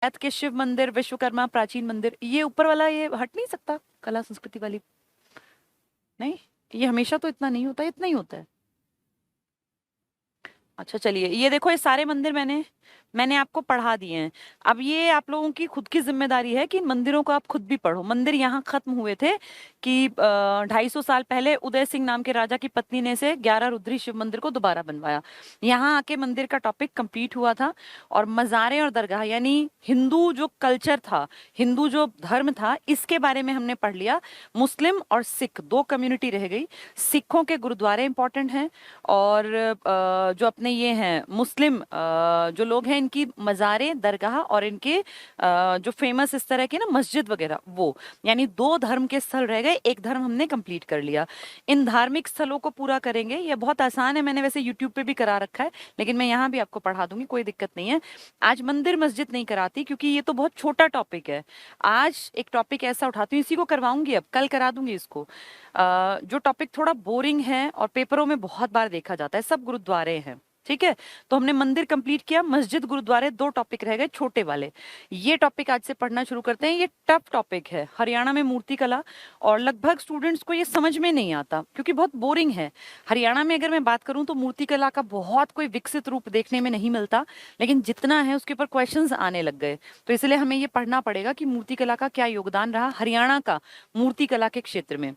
Math के शिव मंदिर, विश्वकर्मा प्राचीन मंदिर, ये ऊपर वाला ये हट नहीं सकता, कला संस्कृति वाली। नहीं, ये हमेशा तो इतना नहीं होता, इतना ही होता है। अच्छा चलिए, ये देखो, ये सारे मंदिर मैंने मैंने आपको पढ़ा दिए हैं। अब ये आप लोगों की खुद की जिम्मेदारी है कि इन मंदिरों को आप खुद भी पढ़ो। मंदिर यहाँ खत्म हुए थे कि 250 साल पहले उदय सिंह नाम के राजा की पत्नी ने से 11 रुद्री शिव मंदिर को दोबारा बनवाया। यहाँ आके मंदिर का टॉपिक कंप्लीट हुआ था। और मज़ारें और दरगाह यानी हिंदू जो कल्चर था, हिंदू जो धर्म था, इसके बारे में हमने पढ़ लिया। मुस्लिम और सिख दो कम्युनिटी रह गई। सिखों के गुरुद्वारे इंपॉर्टेंट हैं, और जो अपने ये हैं मुस्लिम जो लोग हैं, इनकी मज़ारें, दरगाह और इनके जो फेमस इस तरह के ना मस्जिद वगैरह, वो यानी दो धर्म के स्थल रह गए, एक धर्म हमने कंप्लीट कर लिया। इन धार्मिक स्थलों को पूरा करेंगे, ये बहुत आसान है, मैंने वैसे यूट्यूब पे भी करा रखा है, लेकिन मैं यहाँ भी आपको पढ़ा दूंगी, कोई दिक्कत नहीं है। आज मंदिर मस्जिद नहीं कराती क्योंकि ये तो बहुत छोटा टॉपिक है। आज एक टॉपिक ऐसा उठाती हूँ, इसी को करवाऊंगी, अब कल करा दूंगी इसको। जो टॉपिक थोड़ा बोरिंग है और पेपरों में बहुत बार देखा जाता है, सब गुरुद्वारे हैं। ठीक है, तो हमने मंदिर कंप्लीट किया, मस्जिद गुरुद्वारे दो टॉपिक रह गए छोटे वाले। ये टॉपिक आज से पढ़ना शुरू करते हैं। ये टफ टॉपिक है, हरियाणा में मूर्ति कला, और लगभग स्टूडेंट्स को ये समझ में नहीं आता क्योंकि बहुत बोरिंग है। हरियाणा में अगर मैं बात करूं तो मूर्ति कला का बहुत कोई विकसित रूप देखने में नहीं मिलता, लेकिन जितना है उसके ऊपर क्वेश्चंस आने लग गए। तो इसलिए हमें ये पढ़ना पड़ेगा कि मूर्ति कला का क्या योगदान रहा हरियाणा का मूर्ति कला के क्षेत्र में।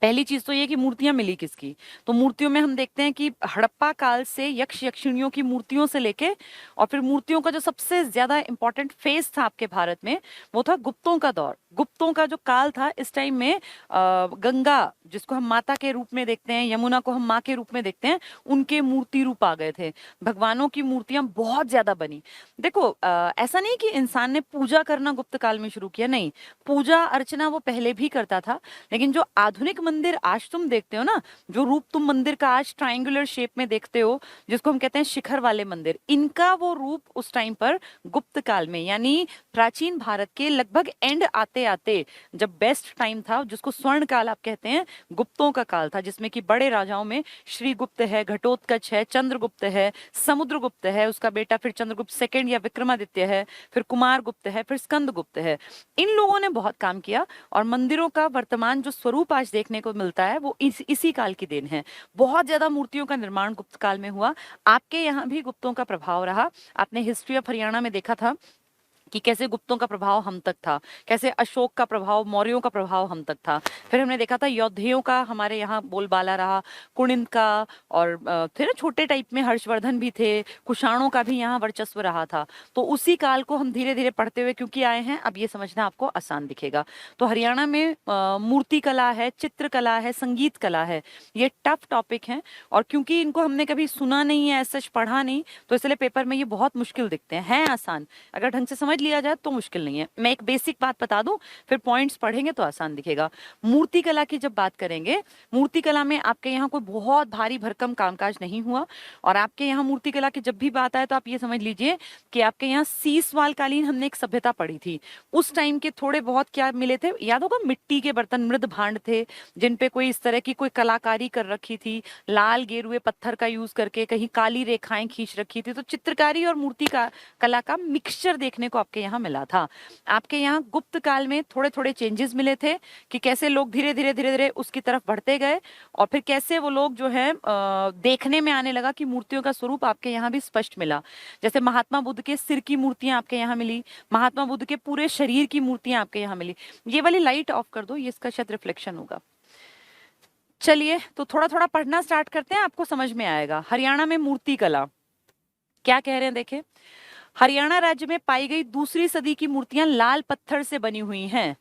पहली चीज तो ये कि मूर्तियां मिली किसकी। तो मूर्तियों में हम देखते हैं कि हड़प्पा काल से यक्ष यक्षिणियों की मूर्तियों से लेके, और फिर मूर्तियों का जो सबसे ज्यादा इंपॉर्टेंट फेज था आपके भारत में, वो था गुप्तों का दौर। गुप्तों का जो काल था, इस टाइम में गंगा जिसको हम माता के रूप में देखते हैं, यमुना को हम माँ के रूप में देखते हैं, उनके मूर्ति रूप आ गए थे। भगवानों की मूर्तियां बहुत ज्यादा बनी। देखो ऐसा नहीं कि इंसान ने पूजा करना गुप्त काल में शुरू किया, नहीं, पूजा अर्चना वो पहले भी करता था। लेकिन जो आधुनिक मंदिर आज तुम देखते हो ना, जो रूप तुम मंदिर का आज ट्रायंगुलर शेप में देखते हो, जिसको हम कहते हैं शिखर वाले मंदिर, इनका वो रूप उस टाइम पर गुप्त काल में, यानी प्राचीन भारत के लगभग एंड आते आते, जब बेस्ट टाइम था, जिसको स्वर्ण काल आप कहते हैं, गुप्तों का काल था, जिसमें कि बड़े राजाओं में श्रीगुप्त है, घटोत्कच है, चंद्रगुप्त है, समुद्रगुप्त है, उसका बेटा फिर चंद्रगुप्त सेकंड या विक्रमादित्य है, फिर कुमार गुप्त है, फिर स्कंदगुप्त है। इन लोगों ने बहुत काम किया, और मंदिरों का वर्तमान जो स्वरूप आज देखने को मिलता है वो इसी काल की देन है। बहुत ज्यादा मूर्तियों का निर्माण गुप्त काल में हुआ। आपके यहाँ भी गुप्तों का प्रभाव रहा। आपने हिस्ट्री ऑफ हरियाणा में देखा था कि कैसे गुप्तों का प्रभाव हम तक था, कैसे अशोक का प्रभाव, मौर्यों का प्रभाव हम तक था। फिर हमने देखा था यौधेयों का हमारे यहाँ बोलबाला रहा, कुणिंद का, और थे ना छोटे टाइप में हर्षवर्धन भी थे, कुषाणों का भी यहाँ वर्चस्व रहा था। तो उसी काल को हम धीरे धीरे पढ़ते हुए क्योंकि आए हैं, अब ये समझना आपको आसान दिखेगा। तो हरियाणा में मूर्ति कला है, चित्रकला है, संगीत कला है, ये टफ टॉपिक है। और क्योंकि इनको हमने कभी सुना नहीं है, सच पढ़ा नहीं, तो इसलिए पेपर में ये बहुत मुश्किल दिखते हैं आसान, अगर ढंग से समझ लिया जाए तो मुश्किल नहीं है। मैं एक बेसिक बात बता दूं, फिर पॉइंट्स पढ़ेंगे तो आसान दिखेगा। मूर्ति कला की जब बात करेंगे, मूर्ति कला में आपके यहाँ कोई बहुत भारी भरकम कामकाज नहीं हुआ। और आपके यहाँ मूर्ति कला की जब भी बात आए तो आप ये समझ लीजिए कि आपके यहाँ सीसवाल कालीन हमने एक सभ्यता पढ़ी थी, उस टाइम के थोड़े बहुत क्या मिले थे, याद होगा, मिट्टी के बर्तन, मृद भांड थे, जिन पे कोई इस तरह की कोई कलाकारी कर रखी थी, लाल गेरुए पत्थर का यूज करके कहीं काली रेखाएं खींच रखी थी। तो चित्रकारी और मूर्ति का कला का मिक्सचर देखने को आपके यहाँ मिला था। आपके यहाँ गुप्त काल में थोड़े थोड़े चेंजेस मिले थे कि कैसे लोग धीरे धीरे धीरे धीरे उसकी तरफ बढ़ते गए, और फिर कैसे वो लोग जो है देखने में आने लगा कि मूर्तियों का स्वरूप आपके यहाँ भी स्पष्ट मिला। जैसे महात्मा बुद्ध के सिर की मूर्तियां आपके यहाँ मिली, महात्मा बुद्ध के पूरे शरीर की मूर्तियां आपके यहाँ मिली। ये वाली लाइट ऑफ कर दो, ये इसका शायद रिफ्लेक्शन होगा। चलिए, तो थोड़ा थोड़ा पढ़ना स्टार्ट करते हैं, आपको समझ में आएगा। हरियाणा में मूर्ति कला क्या कह रहे हैं, देखें। हरियाणा राज्य में पाई गई दूसरी सदी की मूर्तियां लाल पत्थर से बनी हुई हैं।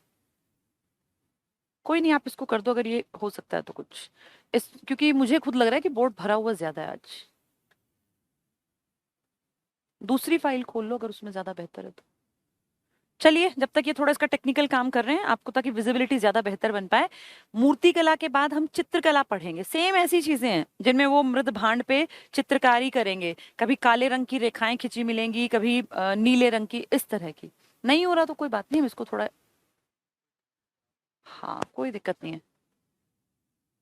कोई नहीं, आप इसको कर दो अगर ये हो सकता है तो कुछ इस, क्योंकि मुझे खुद लग रहा है कि बोर्ड भरा हुआ ज्यादा है आज। दूसरी फाइल खोल लो अगर उसमें ज्यादा बेहतर है तो। चलिए, जब तक ये थोड़ा इसका टेक्निकल काम कर रहे हैं आपको, ताकि विजिबिलिटी ज्यादा बेहतर बन पाए। मूर्ति कला के बाद हम चित्रकला पढ़ेंगे। सेम ऐसी चीजें हैं जिनमें वो मृद भांड पे चित्रकारी करेंगे, कभी काले रंग की रेखाएं खिंची मिलेंगी, कभी नीले रंग की, इस तरह की। नहीं हो रहा तो कोई बात नहीं, हम इसको थोड़ा, हाँ कोई दिक्कत नहीं है,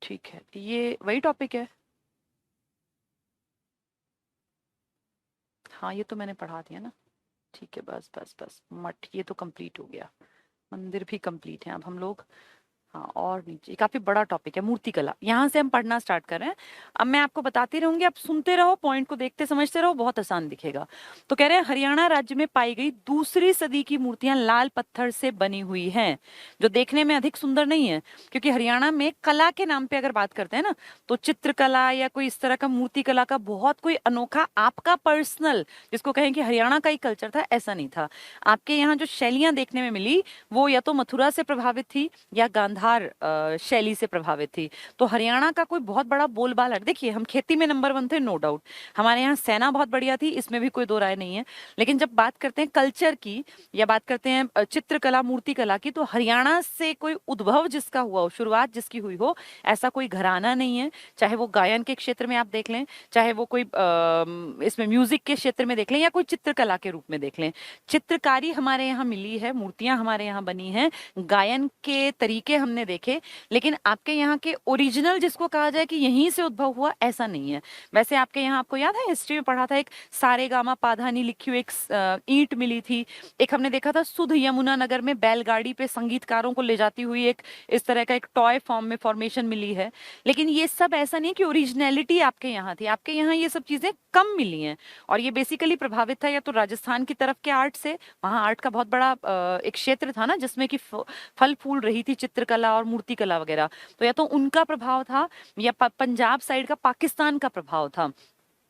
ठीक है, ये वही टॉपिक है। हाँ ये तो मैंने पढ़ा दिया ना। ठीक है, बस बस बस, मठ ये तो कंप्लीट हो गया, मंदिर भी कंप्लीट है। अब हम लोग, हाँ, और नीचे काफी बड़ा टॉपिक है मूर्तिकला, यहाँ से हम पढ़ना स्टार्ट कर रहे हैं। अब मैं आपको बताती रहूंगी, आप सुनते रहो, पॉइंट को देखते समझते रहो, बहुत आसान दिखेगा। तो कह रहे हैं हरियाणा राज्य में पाई गई दूसरी सदी की मूर्तियां लाल पत्थर से बनी हुई हैं, जो देखने में अधिक सुंदर नहीं है। क्योंकि हरियाणा में कला के नाम पे अगर बात करते हैं ना, तो चित्रकला या कोई इस तरह का मूर्तिकला का बहुत कोई अनोखा आपका पर्सनल, जिसको कहें कि हरियाणा का ही कल्चर था, ऐसा नहीं था। आपके यहाँ जो शैलियां देखने में मिली वो या तो मथुरा से प्रभावित थी या गांधार शैली से प्रभावित थी। तो हरियाणा का कोई बहुत बड़ा बोलबाला, देखिए हम खेती में नंबर वन थे, नो डाउट, हमारे यहाँ सेना बहुत बढ़िया थी, इसमें भी कोई दो राय नहीं है। लेकिन जब बात करते हैं कल्चर की या बात करते हैं चित्रकला मूर्तिकला की, तो हरियाणा से कोई उद्भव जिसका हुआ हो, शुरुआत जिसकी हुई हो, ऐसा कोई घराना नहीं है। चाहे वो गायन के क्षेत्र में आप देख लें, चाहे वो कोई इसमें म्यूजिक के क्षेत्र में देख लें, या कोई चित्रकला के रूप में देख लें, चित्रकारी हमारे यहाँ मिली है, मूर्तियां हमारे यहाँ बनी हैं, गायन के तरीके हमने देखे। लेकिन आपके यहाँ के ओरिजिनल जिसको कहा जाए कि यहीं से उद्भव हुआ, ऐसा नहीं है। वैसे आपके यहाँ, आपको याद है हिस्ट्री में पढ़ा था, एक सारेगामा पाधानी लिखी हुई एक ईंट मिली थी। एक हमने देखा था सुध यमुना नगर में बैलगाड़ी पे संगीतकारों को ले जाती हुई एक इस तरह का एक टॉय फॉर्म में फॉर्मेशन मिली है। लेकिन ये सब ऐसा नहीं कि ओरिजिनलिटी आपके यहाँ थी, आपके यहाँ ये सब चीजें कम मिली हैं। और ये बेसिकली प्रभावित था या तो राजस्थान की तरफ के आर्ट से, वहाँ आर्ट का बहुत बड़ा एक क्षेत्र था ना, जिसमें कि फल फूल रही थी चित्रकला और मूर्तिकला वगैरह। तो या तो उनका प्रभाव था, या पंजाब साइड का, पाकिस्तान का प्रभाव था,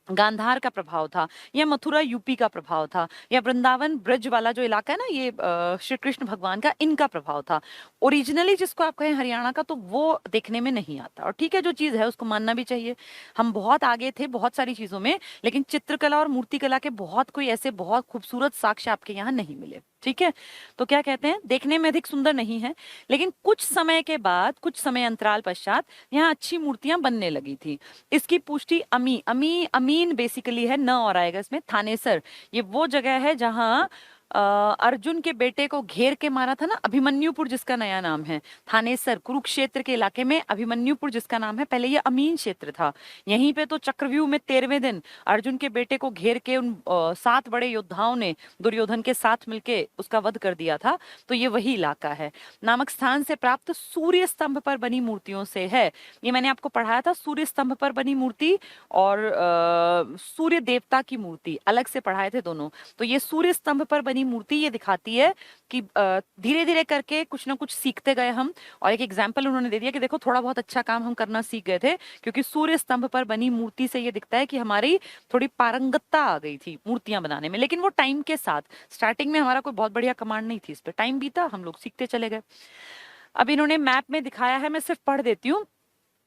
गांधार का प्रभाव था, या मथुरा यूपी का प्रभाव था, या वृंदावन ब्रज वाला जो इलाका है ना, ये श्री कृष्ण भगवान का, इनका प्रभाव था। ओरिजिनली जिसको आप कहें हरियाणा का, तो वो देखने में नहीं आता। और ठीक है, जो चीज है उसको मानना भी चाहिए, हम बहुत आगे थे बहुत सारी चीजों में, लेकिन चित्रकला और मूर्तिकला के बहुत कोई ऐसे बहुत खूबसूरत साक्ष्य आपके यहाँ नहीं मिले। ठीक है, तो क्या कहते हैं, देखने में अधिक सुंदर नहीं है, लेकिन कुछ समय के बाद, कुछ समय अंतराल पश्चात यहाँ अच्छी मूर्तियां बनने लगी थी। इसकी पुष्टि अमीन बेसिकली है, न और आएगा इसमें, थानेसर, ये वो जगह है जहां अर्जुन के बेटे को घेर के मारा था ना, अभिमन्युपुर जिसका नया नाम है, थानेसर कुरुक्षेत्र के इलाके में अभिमन्युपुर जिसका नाम है, पहले ये अमीन क्षेत्र था। यहीं पे तो चक्रव्यूह में 13वें दिन अर्जुन के बेटे को घेर के उन 7 बड़े योद्धाओं ने दुर्योधन के साथ मिलके उसका वध कर दिया था। तो ये वही इलाका है। नामक स्थान से प्राप्त सूर्य स्तंभ पर बनी मूर्तियों से है। ये मैंने आपको पढ़ाया था, सूर्य स्तंभ पर बनी मूर्ति और सूर्य देवता की मूर्ति अलग से पढ़ाए थे दोनों। तो ये सूर्य स्तंभ पर बनी मूर्ति ये दिखाती है कि धीरे धीरे करके कुछ ना कुछ सीखते गए हम। और एक एग्जाम्पल उन्होंने दे दिया कि देखो थोड़ा बहुत अच्छा काम हम करना सीख गए थे, क्योंकि सूर्य स्तंभ पर बनी मूर्ति से ये दिखता है कि हमारी थोड़ी पारंगतता आ गई थी मूर्तियां बनाने में। लेकिन वो टाइम के साथ, स्टार्टिंग में हमारा कोई बहुत बढ़िया कमांड नहीं थी इस पर, टाइम बीता, हम लोग सीखते चले गए। अब इन्होंने मैप में दिखाया है, मैं सिर्फ पढ़ देती हूँ।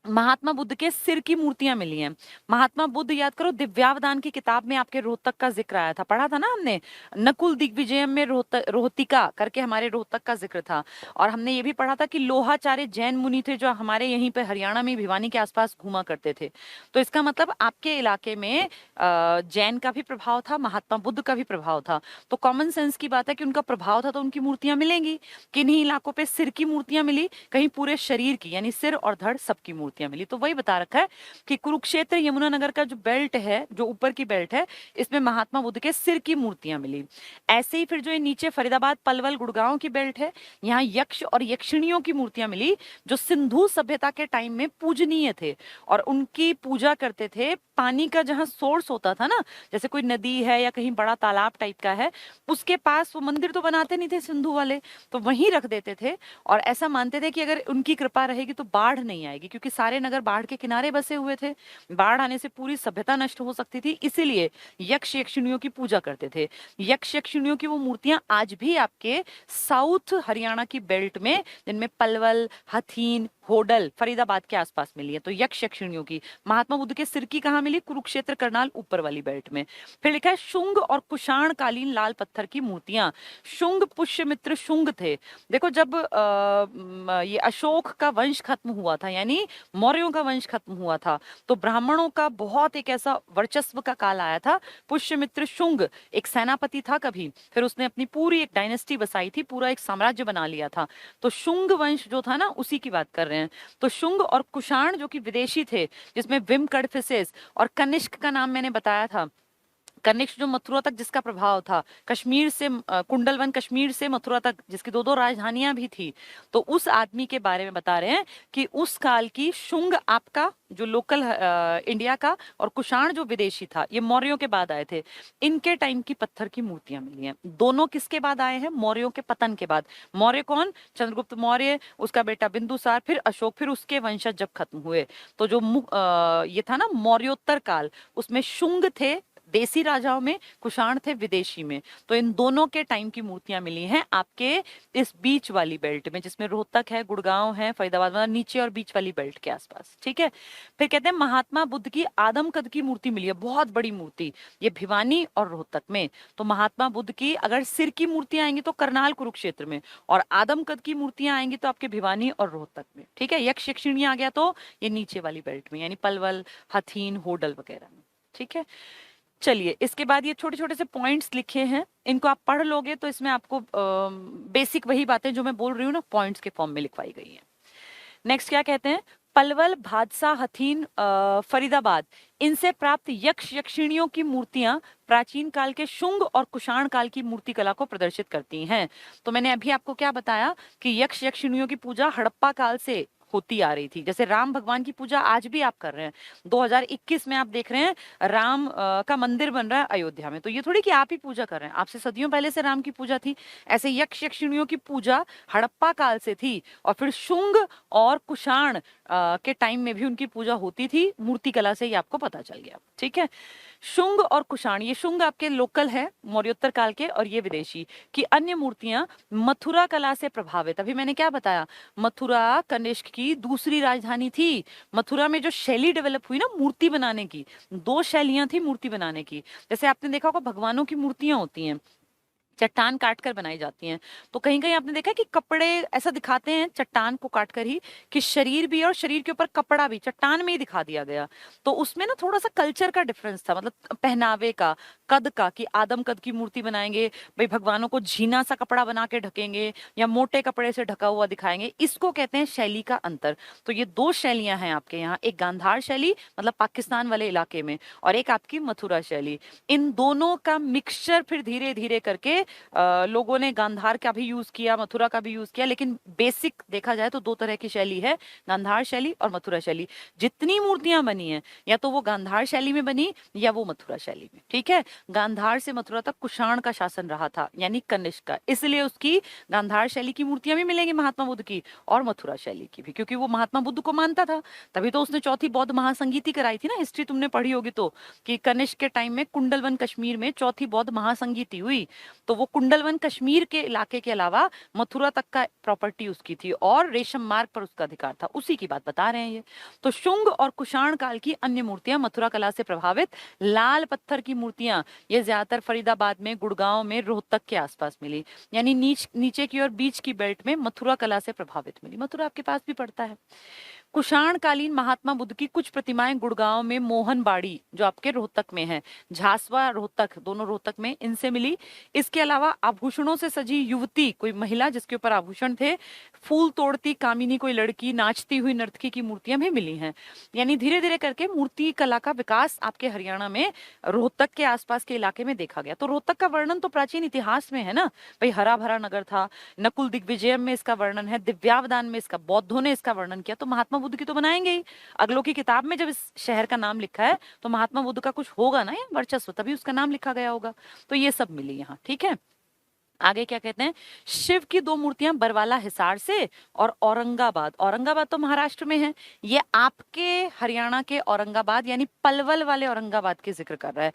महात्मा बुद्ध के सिर की मूर्तियां मिली हैं। महात्मा बुद्ध, याद करो, दिव्यावदान की किताब में आपके रोहतक का जिक्र आया था, पढ़ा था ना हमने, नकुल दिग्विजयम में रोहतिका करके हमारे रोहतक का जिक्र था। और हमने ये भी पढ़ा था कि लोहाचार्य जैन मुनि थे जो हमारे यहीं पे हरियाणा में भिवानी के आसपास घूमा करते थे। तो इसका मतलब आपके इलाके में जैन का भी प्रभाव था, महात्मा बुद्ध का भी प्रभाव था। तो कॉमन सेंस की बात है कि उनका प्रभाव था तो उनकी मूर्तियां मिलेंगी। किन्हीं इलाकों पे सिर की मूर्तियां मिली, कहीं पूरे शरीर की, यानी सिर और धड़ सबकी मूर्तियां मिली। तो वही बता रखा है कि कुरुक्षेत्र यमुनानगर का जो बेल्ट है, जो ऊपर की बेल्ट है, इसमें महात्मा बुद्ध के सिर की मूर्तियां मिली। ऐसे ही फिर जो ये नीचे फरीदाबाद पलवल गुड़गांव की बेल्ट है, यहाँ यक्ष और यक्षिणियों की मूर्तियां मिली, जो सिंधु सभ्यता के टाइम में पूजनीय थे और उनकी पूजा करते थे। पानी का जहाँ सोर्स होता था ना, जैसे कोई नदी है या कहीं बड़ा तालाब टाइप का है, उसके पास वो मंदिर तो बनाते नहीं थे सिंधु वाले, तो वहीं रख देते थे। और ऐसा मानते थे कि अगर उनकी कृपा रहेगी तो बाढ़ नहीं आएगी, क्योंकि सारे नगर बाढ़ के किनारे बसे हुए थे, बाढ़ आने से पूरी सभ्यता नष्ट हो सकती थी, इसीलिए यक्ष यक्षिणियों की पूजा करते थे। यक्ष यक्षिणियों की वो मूर्तियां आज भी आपके साउथ हरियाणा की बेल्ट में, जिनमें पलवल, हथीन, होडल, फरीदाबाद के आसपास मिली है। तो यक्ष यक्षिणियों की। महात्मा बुद्ध के सिर की कहाँ मिली? कुरुक्षेत्र करनाल ऊपर वाली बेल्ट में। फिर लिखा है शुंग और कुषाण कालीन लाल पत्थर की मूर्तियां। शुंग पुष्यमित्र शुंग थे। देखो जब ये अशोक का वंश खत्म हुआ था, यानी मौर्यों का वंश खत्म हुआ था, तो ब्राह्मणों का बहुत एक ऐसा वर्चस्व का काल आया था। पुष्यमित्र शुंग एक सेनापति था कभी, फिर उसने अपनी पूरी एक डायनेस्टी बसाई थी, पूरा एक साम्राज्य बना लिया था। तो शुंग वंश जो था ना, उसी की बात कर रहे हैं। तो शुंग और कुषाण जो कि विदेशी थे, जिसमें विम कडफिसेस और कनिष्क का नाम मैंने बताया था। कनिष्क जो मथुरा तक जिसका प्रभाव था, कश्मीर से कुंडलवन कश्मीर से मथुरा तक जिसकी दो दो राजधानियां भी थी, तो उस आदमी के बारे में बता रहे हैं कि उस काल की शुंग आपका जो लोकल इंडिया का और कुषाण जो विदेशी था, ये मौर्यों के बाद आए थे, इनके टाइम की पत्थर की मूर्तियां मिली हैं। दोनों किसके बाद आए हैं? मौर्यों के पतन के बाद। मौर्य कौन? चंद्रगुप्त मौर्य, उसका बेटा बिंदुसार, फिर अशोक, फिर उसके वंशज जब खत्म हुए, तो जो ये था ना मौर्योत्तर काल, उसमें शुंग थे देसी राजाओं में, कुषाण थे विदेशी में। तो इन दोनों के टाइम की मूर्तियां मिली हैं आपके इस बीच वाली बेल्ट में, जिसमें रोहतक है, गुड़गांव है, फरीदाबाद, मतलब नीचे और बीच वाली बेल्ट के आसपास। ठीक है। फिर कहते हैं महात्मा बुद्ध की आदम कद की मूर्ति मिली है, बहुत बड़ी मूर्ति, ये भिवानी और रोहतक में। तो महात्मा बुद्ध की अगर सिर की मूर्तियां आएंगी तो करनाल कुरुक्षेत्र में, और आदम कद की मूर्तियां आएंगी तो आपके भिवानी और रोहतक में। ठीक है। यक्ष यक्षिणी आ गया तो ये नीचे वाली बेल्ट में, यानी पलवल, हथीन, होडल वगैरह में। ठीक है। चलिए, इसके बाद ये छोटे छोटे से पॉइंट्स लिखे हैं, इनको आप पढ़ लोगे तो इसमें आपको बेसिक वही बातें जो मैं बोल रही हूँ ना, पॉइंट्स के फॉर्म में लिखवाई गई हैं। नेक्स्ट क्या कहते हैं? पलवल, भादसा, हथीन, फरीदाबाद, इनसे प्राप्त यक्ष यक्षिणियों की मूर्तियां प्राचीन काल के शुंग और कुषाण काल की मूर्ति कला को प्रदर्शित करती हैं। तो मैंने अभी आपको क्या बताया कि यक्ष यक्षिणियों की पूजा हड़प्पा काल से होती आ रही थी। जैसे राम भगवान की पूजा आज भी आप कर रहे हैं, 2021 में आप देख रहे हैं राम का मंदिर बन रहा है अयोध्या में, तो ये थोड़ी कि आप ही पूजा कर रहे हैं, आपसे सदियों पहले से राम की पूजा थी। ऐसे यक्ष यक्षिणियों की पूजा हड़प्पा काल से थी, और फिर शुंग और कुषाण के टाइम में भी उनकी पूजा होती थी, मूर्ति कला से ही आपको पता चल गया। ठीक है। शुंग और कुषाण, ये शुंग आपके लोकल है मौर्योत्तर काल के, और ये विदेशी की अन्य मूर्तियां मथुरा कला से प्रभावित। अभी मैंने क्या बताया, मथुरा कनिष्क की दूसरी राजधानी थी। मथुरा में जो शैली डेवलप हुई ना मूर्ति बनाने की, दो शैलियां थी मूर्ति बनाने की। जैसे आपने देखा होगा भगवानों की मूर्तियां होती हैं, चट्टान काट कर बनाई जाती हैं, तो कहीं कहीं आपने देखा कि कपड़े ऐसा दिखाते हैं चट्टान को काट कर ही, कि शरीर भी और शरीर के ऊपर कपड़ा भी चट्टान में ही दिखा दिया गया। तो उसमें ना थोड़ा सा कल्चर का डिफरेंस था, मतलब पहनावे का, कद का, कि आदम कद की मूर्ति बनाएंगे भाई, भगवानों को झीना सा कपड़ा बना के ढकेंगे या मोटे कपड़े से ढका हुआ दिखाएंगे, इसको कहते हैं शैली का अंतर। तो ये दो शैलियां हैं आपके यहाँ, एक गांधार शैली मतलब पाकिस्तान वाले इलाके में, और एक आपकी मथुरा शैली। इन दोनों का मिक्सचर फिर धीरे धीरे करके लोगों ने गांधार का भी यूज किया, मथुरा का भी यूज किया, लेकिन बेसिक देखा जाए तो दो तरह की शैली है, गांधार शैली और मथुरा शैली। जितनी मूर्तियां बनी हैं या तो वो गांधार शैली में बनी या वो मथुरा शैली में। ठीक है। गांधार से मथुरा तक कुषाण का शासन रहा था, यानी कनिष्क का, इसलिए उसकी गांधार शैली की मूर्तियां भी मिलेंगी महात्मा बुद्ध की, और मथुरा शैली की भी, क्योंकि वो महात्मा बुद्ध को मानता था, तभी तो उसने चौथी बौद्ध महासंगीति कराई थी ना। हिस्ट्री तुमने पढ़ी होगी तो, कि कनिष्क के टाइम में कुंडलवन कश्मीर में चौथी बौद्ध महासंगीति हुई, तो वो कुंडलवन कश्मीर के इलाके के अलावा मथुरा तक का प्रॉपर्टी उसकी थी, और रेशम मार्ग पर उसका अधिकार था, उसी की बात बता रहे हैं ये। तो शुंग और कुषाण काल की अन्य मूर्तियां मथुरा कला से प्रभावित लाल पत्थर की मूर्तियां, ये ज्यादातर फरीदाबाद में, गुड़गांव में, रोहतक के आसपास मिली, यानी नीचे की और बीच की बेल्ट में मथुरा कला से प्रभावित मिली। मथुरा आपके पास भी पड़ता है। कुषाण कालीन महात्मा बुद्ध की कुछ प्रतिमाएं गुड़गांव में, मोहनबाड़ी जो आपके रोहतक में है, झांसवा रोहतक, दोनों रोहतक में, इनसे मिली। इसके अलावा आभूषणों से सजी युवती, कोई महिला जिसके ऊपर आभूषण थे, फूल तोड़ती कामिनी कोई लड़की, नाचती हुई नर्तकी की मूर्तियां भी मिली हैं। यानी धीरे धीरे करके मूर्ति कला का विकास आपके हरियाणा में रोहतक के आसपास के इलाके में देखा गया। तो रोहतक का वर्णन तो प्राचीन इतिहास में है ना भाई, हरा भरा नगर था। नकुल दिग्विजयम में इसका वर्णन है, दिव्यावदान में इसका, बौद्धों ने इसका वर्णन किया, तो महात्मा बुद्ध की तो बनाएंगे ही। अगलों की किताब में जब इस शहर का नाम लिखा है तो महात्मा बुद्ध का कुछ होगा ना या वर्चस्व, तभी उसका नाम लिखा गया होगा। तो ये सब मिली यहाँ। ठीक है। आगे क्या कहते हैं? शिव की दो मूर्तियां बरवाला हिसार से और औरंगाबाद, औरंगाबाद तो महाराष्ट्र में है, ये आपके हरियाणा के औरंगाबाद यानी पलवल वाले औरंगाबाद की जिक्र कर रहा है।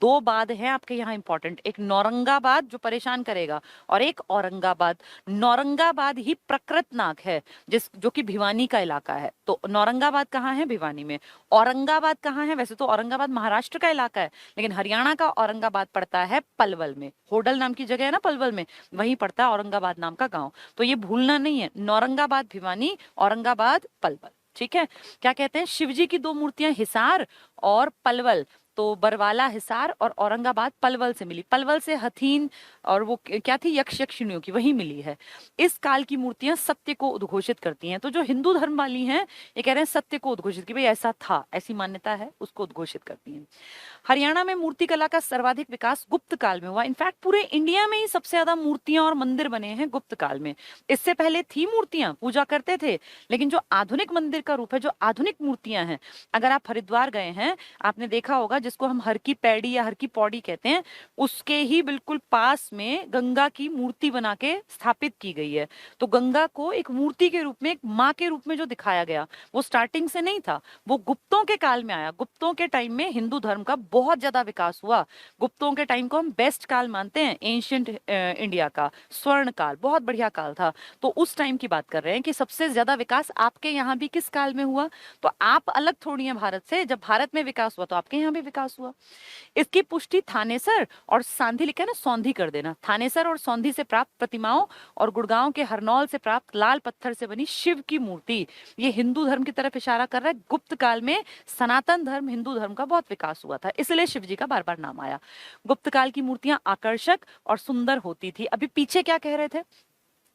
दो बाद है आपके यहाँ इंपॉर्टेंट, एक नौरंगाबाद जो परेशान करेगा, और एक औरंगाबाद। नौरंगाबाद ही प्रकृतनाग है, जो कि भिवानी का इलाका है। तो नौरंगाबाद कहाँ है? भिवानी में। औरंगाबाद कहाँ है? वैसे तो औरंगाबाद महाराष्ट्र का इलाका है, लेकिन हरियाणा का औरंगाबाद पड़ता है पलवल में। होडल नाम की जगह है ना पलवल में, वहीं पड़ता है औरंगाबाद नाम का गांव। तो ये भूलना नहीं है, नौरंगाबाद भिवानी, औरंगाबाद पलवल। ठीक है। क्या कहते हैं? शिवजी की दो मूर्तियां हिसार और पलवल, तो बरवाला, हिसार और औरंगाबाद पलवल से मिली। पलवल से हथीन और वो क्या थी, यक्ष यक्षिणियों की, वही मिली है। इस काल की मूर्तियां सत्य को उद्घोषित करती हैं। तो जो हिंदू धर्म वाली हैं ये कह रहे हैं सत्य को उद्घोषित, कि भाई ऐसा था, ऐसी मान्यता है, उसको उद्घोषित करती हैं। हरियाणा में मूर्ति कला का सर्वाधिक विकास गुप्त काल में हुआ। इनफैक्ट पूरे इंडिया में ही सबसे ज्यादा मूर्तियां और मंदिर बने हैं गुप्त काल में। इससे पहले थी मूर्तियां, पूजा करते थे, लेकिन जो आधुनिक मंदिर का रूप है, जो आधुनिक मूर्तियां हैं, अगर आप हरिद्वार गए हैं आपने देखा होगा, जिसको हम हर की पैड़ी या हर की पौड़ी कहते हैं, उसके ही बिल्कुल पास में गंगा की मूर्ति बना के स्थापित की गई है। तो गंगा को एक मूर्ति के रूप में, एक माँ के रूप में जो दिखाया गया, वो स्टार्टिंग से नहीं था, वो गुप्तों के काल में आया। गुप्तों के टाइम में हिंदू धर्म का बहुत ज्यादा विकास हुआ। गुप्तों के टाइम को हम बेस्ट काल मानते हैं, एंशियंट इंडिया का स्वर्ण काल, बहुत बढ़िया काल था। तो उस टाइम की बात कर रहे हैं कि सबसे ज्यादा विकास आपके यहाँ भी किस काल में हुआ। तो आप अलग थोड़ी हैं भारत से, जब भारत में विकास हुआ तो आपके यहाँ भी विकास हुआ। इसकी पुष्टि थानेसर और सांधी, लिखा है ना, सौंधी कर देना, थानेसर और सौंधी से प्राप्त प्रतिमाओं और गुड़गांव के हरनौल से प्राप्त लाल पत्थर से बनी शिव की मूर्ति, ये हिंदू धर्म की तरफ इशारा कर रहा है। गुप्त काल में सनातन धर्म, हिंदू धर्म का बहुत विकास हुआ था, इसलिए शिव जी का बार बार नाम आया। गुप्त काल की मूर्तियां आकर्षक और सुंदर होती थी। अभी पीछे क्या कह रहे थे,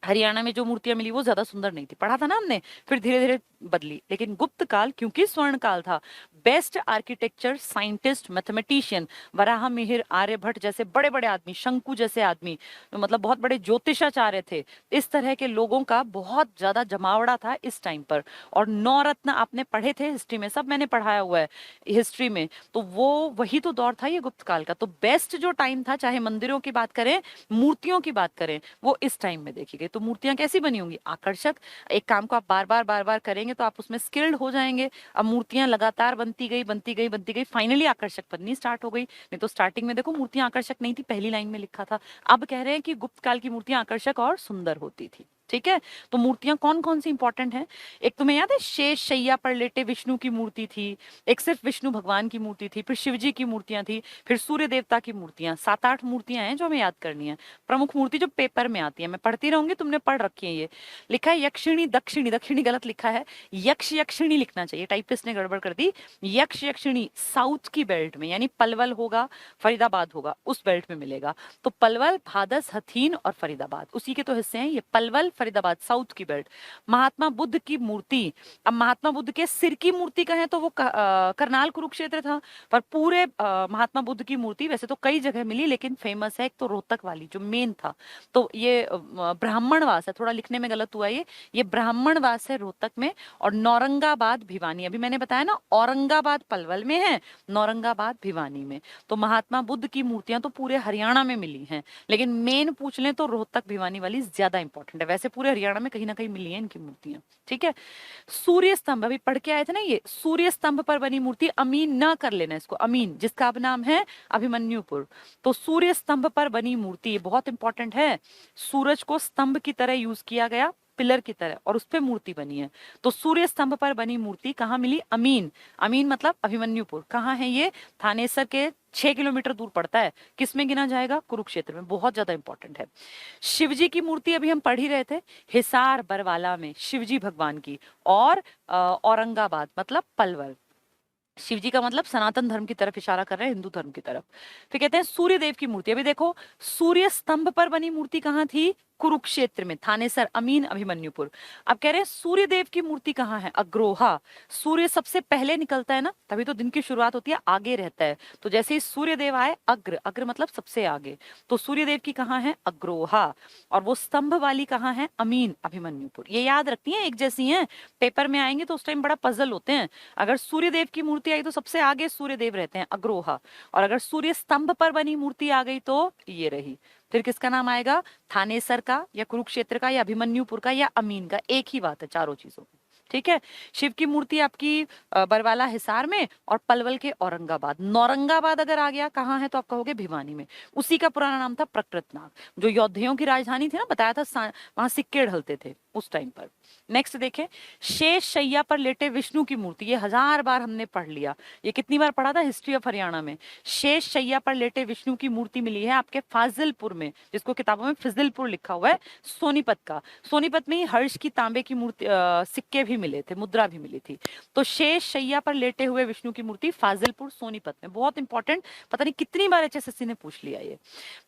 हरियाणा में जो मूर्तियां मिली वो ज्यादा सुंदर नहीं थी, पढ़ा था ना हमने, फिर धीरे धीरे बदली। लेकिन गुप्त काल क्योंकि स्वर्ण काल था, best architecture, scientist, mathematician, Varaha Mihir, Aryabhatta जैसे बड़े बड़े आदमी, शंकु जैसे आदमी, मतलब बहुत बड़े ज्योतिषाचार्य थे, इस तरह के लोगों का बहुत ज्यादा जमावड़ा था इस टाइम पर। और नवरत्न आपने पढ़े थे हिस्ट्री में, सब मैंने पढ़ाया हुआ है हिस्ट्री में, तो वो वही तो दौर था ये गुप्त काल का। तो बेस्ट जो टाइम था, चाहे मंदिरों की बात करें, मूर्तियों की बात करें, वो इस टाइम में देखी गई। तो मूर्तियां कैसी बनी होंगी, आकर्षक। एक काम को आप बार बार बार बार करेंगे तो आप उसमें स्किल्ड हो जाएंगे। अब मूर्तियां लगातार बनती गई बनती गई बनती गई, फाइनली आकर्षक बननी स्टार्ट हो गई। नहीं तो स्टार्टिंग में देखो मूर्तियां आकर्षक नहीं थी, पहली लाइन में लिखा था। अब कह रहे हैं कि गुप्त काल की मूर्तियां आकर्षक और सुंदर होती थी। ठीक है, तो मूर्तियां कौन कौन सी इंपॉर्टेंट हैं, एक तुम्हें याद है शेष शैया पर लेटे विष्णु की मूर्ति थी, एक सिर्फ विष्णु भगवान की मूर्ति थी, फिर शिव जी की मूर्तियां थी, फिर सूर्य देवता की मूर्तियां, 7-8 मूर्तियां हैं जो हमें याद करनी है। प्रमुख मूर्ति जो पेपर में आती है, मैं पढ़ती रहूंगी, तुमने पढ़ रखी है। ये लिखा है यक्षिणी दक्षिणी, दक्षिणी गलत लिखा है, यक्ष यक्षिणी लिखना चाहिए, टाइपिस्ट ने गड़बड़ कर दी। यक्ष यक्षिणी साउथ की बेल्ट में, यानी पलवल होगा, फरीदाबाद होगा, उस बेल्ट में मिलेगा। तो पलवल, भादस, हथीन और फरीदाबाद उसी के तो हिस्से हैं ये, पलवल फरीदाबाद साउथ की बेल्ट। महात्मा बुद्ध की मूर्ति, अब महात्मा बुद्ध के सिर की मूर्ति कहें तो वो करनाल कुरुक्षेत्र था, पर पूरे महात्मा बुद्ध की मूर्ति वैसे तो कई जगह मिली, लेकिन फेमस है एक तो रोहतक वाली जो मेन था। तो ये ब्राह्मणवास है, थोड़ा लिखने में गलत हुआ ये ब्राह्मणवास है रोहतक में। और नौरंगाबाद भिवानी, अभी मैंने बताया ना, औरंगाबाद पलवल में है, नौरंगाबाद भिवानी में। तो महात्मा बुद्ध की मूर्तियां तो पूरे हरियाणा में मिली हैं, लेकिन मेन पूछ लें तो रोहतक भिवानी वाली ज्यादा इंपॉर्टेंट है। वैसे पूरे हरियाणा में कहीं ना कहीं मिली है इनकी मूर्तियां। ठीक है, सूर्य स्तंभ, अभी पढ़ के आए थे ना, ये सूर्य स्तंभ पर बनी मूर्ति, अमीन ना कर लेना इसको, अमीन जिसका अब नाम है अभिमन्युपुर। तो सूर्य स्तंभ पर बनी मूर्ति, ये बहुत इंपॉर्टेंट है। सूरज को स्तंभ की तरह यूज किया गया, पिलर की तरह, और उस पे मूर्ति बनी है। तो सूर्य स्तंभ पर बनी मूर्ति कहाँ मिली, अमीन, अमीन मतलब अभिमन्युपुर। कहाँ है ये, थानेसर के 6 किलोमीटर दूर पड़ता है। किसमें गिना जाएगा, कुरुक्षेत्र में, बहुत ज्यादा इंपॉर्टेंट है। शिवजी की मूर्ति अभी हम पढ़ ही रहे थे, हिसार बरवाला में शिवजी भगवान की, और औरंगाबाद मतलब पलवल। शिवजी का मतलब सनातन धर्म की तरफ इशारा कर रहे हैं, हिंदू धर्म की तरफ। फिर कहते हैं सूर्य देव की मूर्ति, अभी देखो सूर्य स्तंभ पर बनी मूर्ति कहाँ थी, कुरुक्षेत्र में, थानेसर, अमीन, अभिमन्युपुर। अब कह रहे हैं सूर्य देव की मूर्ति कहाँ है, अग्रोहा। सूर्य सबसे पहले निकलता है ना, तभी तो दिन की शुरुआत होती है, आगे रहता है। तो जैसे ही सूर्य देव आए, अग्र, अग्र मतलब सबसे आगे, तो सूर्य देव की कहाँ है, अग्रोहा। और वो स्तंभ वाली कहाँ है, अमीन, अभिमन्युपुर। ये याद रखती है, एक जैसी हैं, पेपर में आएंगे तो उस टाइम बड़ा पजल होते हैं। अगर सूर्य देव की मूर्ति आई तो सबसे आगे सूर्य देव रहते हैं, अग्रोहा। और अगर सूर्य स्तंभ पर बनी मूर्ति आ गई तो ये रही। फिर किसका नाम आएगा, थानेसर का या कुरुक्षेत्र का या अभिमन्युपुर का या अमीन का, एक ही बात है चारों चीजों में। ठीक है, शिव की मूर्ति आपकी बरवाला हिसार में, और पलवल के औरंगाबाद। नौरंगाबाद अगर आ गया कहाँ है तो आप कहोगे भिवानी में, उसी का पुराना नाम था प्रकृतनाग, जो योद्धियों की राजधानी थी ना, बताया था वहां सिक्के ढलते थे उस टाइम पर। नेक्स्ट देखें, शेष शैया पर लेटे विष्णु की मूर्ति, ये 1000 बार हमने पढ़ लिया, ये कितनी बार पढ़ा था हिस्ट्री ऑफ हरियाणा में। शेष शैया पर लेटे विष्णु की मूर्ति मिली है आपके फाजिलपुर में, जिसको किताबों में फिजिलपुर लिखा हुआ है, सोनीपत का। सोनीपत में ही हर्ष की तांबे की मूर्ति सिक्के भी मिले थे, मुद्रा भी मिली थी। तो शेष शैया पर लेटे हुए विष्णु की मूर्ति फाजिलपुर सोनीपत में, बहुत इंपॉर्टेंट, पता नहीं कितनी बार HSSC ने पूछ लिया ये।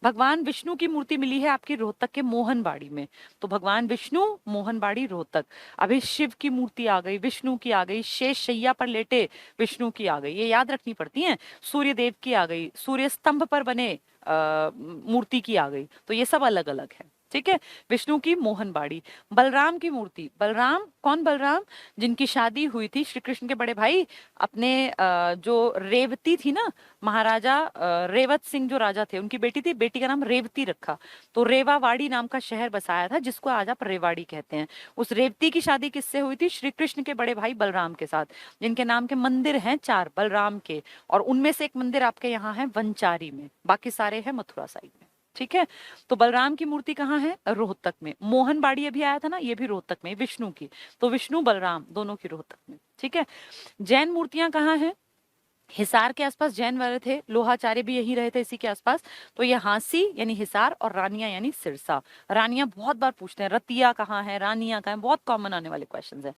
भगवान विष्णु की मूर्ति मिली है आपकी रोहतक के मोहनबाड़ी में, तो भगवान विष्णु मोहनबाड़ी रोहतक। अभी शिव की मूर्ति आ गई, विष्णु की आ गई, शेष शैया पर लेटे विष्णु की आ गई, ये याद रखनी पड़ती है। सूर्य देव की आ गई, सूर्य स्तंभ पर बने मूर्ति की आ गई, तो ये सब अलग अलग है, ठीक है। विष्णु की मोहनबाड़ी। बलराम की मूर्ति, बलराम कौन? बलराम जिनकी शादी हुई थी श्री कृष्ण के बड़े भाई अपने जो रेवती थी ना, महाराजा रेवत सिंह जो राजा थे, उनकी बेटी थी, बेटी का नाम रेवती रखा, तो रेवावाड़ी नाम का शहर बसाया था जिसको आज आप रेवाड़ी कहते हैं। उस रेवती की शादी किससे हुई थी? श्री कृष्ण के बड़े भाई बलराम के साथ, जिनके नाम के मंदिर हैं 4 बलराम के, और उनमें से एक मंदिर आपके यहाँ है वंचारी में, बाकी सारे हैं मथुरा साइड में, ठीक है। तो बलराम की मूर्ति कहाँ है? रोहतक में। मोहनबाड़ी अभी आया था ना, ये भी रोहतक में, विष्णु की, तो विष्णु बलराम दोनों की रोहतक में, ठीक है। जैन मूर्तियां कहाँ हैं? हिसार के आसपास जैन वाले थे, लोहाचार्य भी यही रहे थे इसी के आसपास, तो ये हांसी यानी हिसार और रानिया यानी सिरसा। रानिया बहुत बार पूछते हैं, रतिया कहाँ है, रानिया कहाँ है, बहुत कॉमन आने वाले क्वेश्चंस हैं।